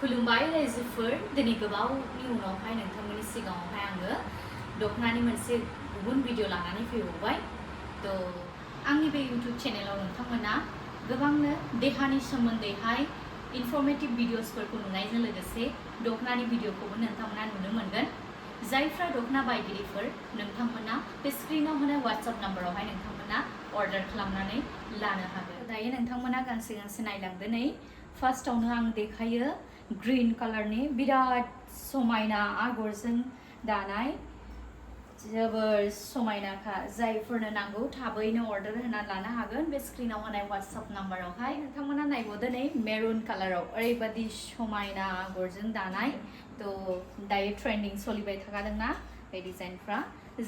खुलुमबाय रायजोफोर दिनै गोबावनि उनावहाय नोंथांमोननि सिगाङावहाय आङो दखनानि मोनसे गुबुन भिडिअ लानानै फैबावबाय तो आंनि बे इउट्युब चेनेलाव नोंथांमोना गोबांनो देहानि सोमोन्दैहाय इनफरमेटिभ भिडिअसफोरखौ नुनायजों लोगोसे दखनानि भिडिअखौबो नोंथांमोना नुनो मोनगोन जायफ्रा दखना बायगिरिफोर नोंथांमोना बे स्क्रिनाव होनाय WhatsApp नाम्बारावहाय नोंथांमोना अर्डार खालामनानै लानो हागोन दायो नोंथांमोना गांसे गांसे नायलांदो नै फार्स्टआवनो आं देखायो ग्रीन कलरनि बिराद समायना आगरजों दानाय जोबोर समायनाखा जायफोरनो नांगौ थाबैनो अर्डार होना लानो हागोन बे स्क्रिनाव होनाय WhatsApp नाम्बारावहाय नोंथांमोना नायबावदो नै मेरुन कालाराव ओरैबायदि समायना आगरजों दानाय तो दायो ट्रेन्डिं सोलिबाय थाखादोंना बे डिजाइनफ्रा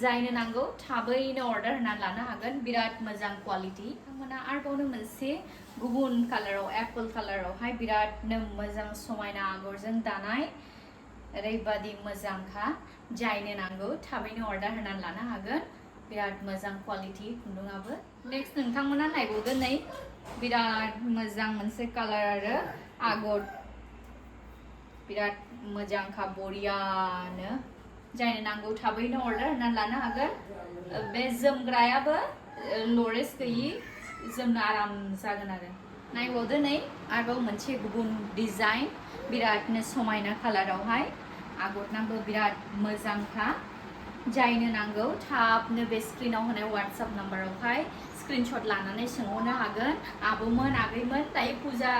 जायनो नांगौ थाबैनो अर्डार होना लानो हागोन बिराद मोजां क्वालिटी नोंथांमोना आरोबावनो मोनसे गुबुन कालाराव एप्पल कालारावहाय बिरादनो मोजां समायना आगरजों दानाय ओरैबायदि मोजांखा जायनो नांगौ थाबैनो अर्डार होनानै लानो हागोन बिराद मोजां क्वालिटी खुन्दुङाबो नेक्स्ट नोंथांमोना नायबावदो नै बिराद मोजां मोनसे कालार आरो आगर बिराद मोजांखा बरियानो जायनो नांगौ थाबैनो अर्डार होनानै लानो हागोन बे जोमग्रायाबो लरेस गैयि जोमनो आराम जागोन आरो नायबावदो नै आरोबाव मोनसे गुबुन डिजाइन बिरादनो समायना कालारावहाय आगरनाबो बिराद मोजांखा जायनो नांगौ थाबनो बे स्क्रिनाव होनाय WhatsApp नाम्बारावहाय स्क्रिनशट लानानै सोंहरनो हागोन आब'मोन आगैमोन दायो फुजा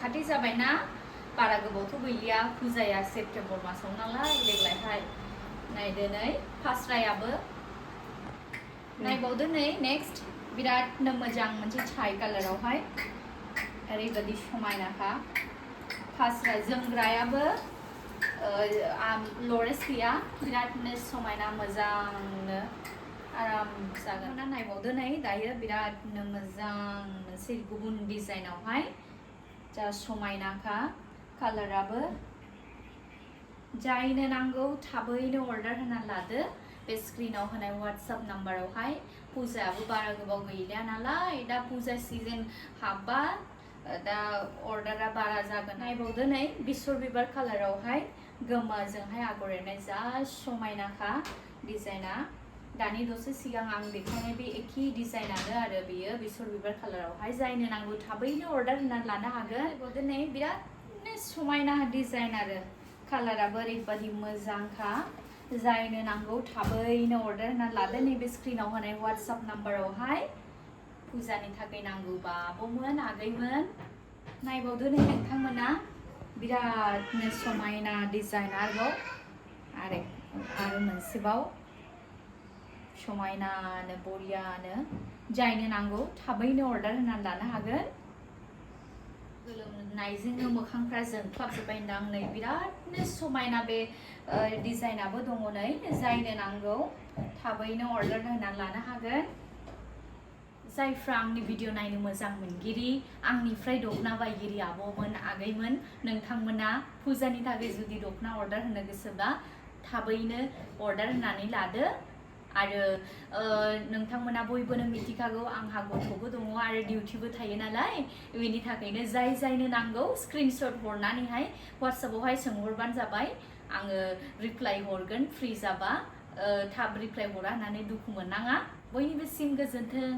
खाथि जाबायना बारा गोबावथ' गैलिया फुजाया सेप्तेम्बर मासाव नालाय देग्लायहाय नायदो नै फास्रायाबो नायबावदो नै नेक्स्ट बिरादनो मोजां मोनसे छाय कालारावहाय ओरैबायदि समायनाखा फास्रा जोमग्रायाबो लरेस गैया बिरादनो समायना मोजांनो आराम जागोन नायबावदो नै दायो बिरादनो मोजां मोनसे गुबुन डिजाइनावहाय जा समायनाखा कालाराबो जायनो नांगौ थाबैनो अर्डार होना लादो बे स्क्रिनाव होनाय WhatsApp नाम्बारावहाय फुजायाबो बारा गोबाव गैलिया नालाय दा फुजा सिजन हाबबा दा अर्डारा बारा जागोन नायबावदो नै बेसर बिबार कालारावहाय गोमोजोंहाय आगर एरनाय जा समायनाखा डिजाइना दानि दसे सिगां आं देखायनाय बे एखे डिजाइनानो आरो बेयो बेसर बिबार कालारावहाय जायनो नांगौ थाबैनो अर्डार होनानै लानो हागोन नायबावदो नै बिरादनो समायना डिजाइन आरो कालाराबो ओरैबायदि मोजांखा जायनो नांगौ थाबैनो अर्डार होनानै लादो नैबे स्क्रिनाव होनाय WhatsApp नाम्बारावहाय फुजानि थाखाय नांगौबा आब'मोन आगैमोन नायबावदो नै नोंथांमोना बिरादनो समायना डिजाइन आरो मोनसेबाव समायनानो बरियानो जायनो नांगौ थाबैनो अर्डार होनानै लानो हागोन गोलोमनायजोंनो मोखांफ्रा जोंख्लाबजोब्बायदां नै बिरादनो समायना बे डिजाइनाबो दङ नै जायनो नांगौ थाबैनो अर्डार होनानै लानो हागोन जायफ्रा आंनि भिडिअ नायनो मोजां मोनगिरि आंनिफ्राय दखना बायगिरि आब'मोन आगैमोन नोंथांमोना फुजानि थाखाय जुदि दखना अर्डार होनो गोसोबा थाबैनो अर्डार होनानै लादो आरो नोंथांमोना बयबोनो मिथिखागौ आंहा गथ'बो दङ आरो डिउटिबो थायो नालाय बेनि थाखायनो जायनो नांगौ स्क्रिनशट हरनानैहाय WhatsAppआवहाय सोंहरबानो जाबाय आङो रिप्लाइ हरगोन फ्रि जाबा थाब रिप्लाइ हरा होननानै दुखु मोननाङा बयनिबोसिम गोजोन्थों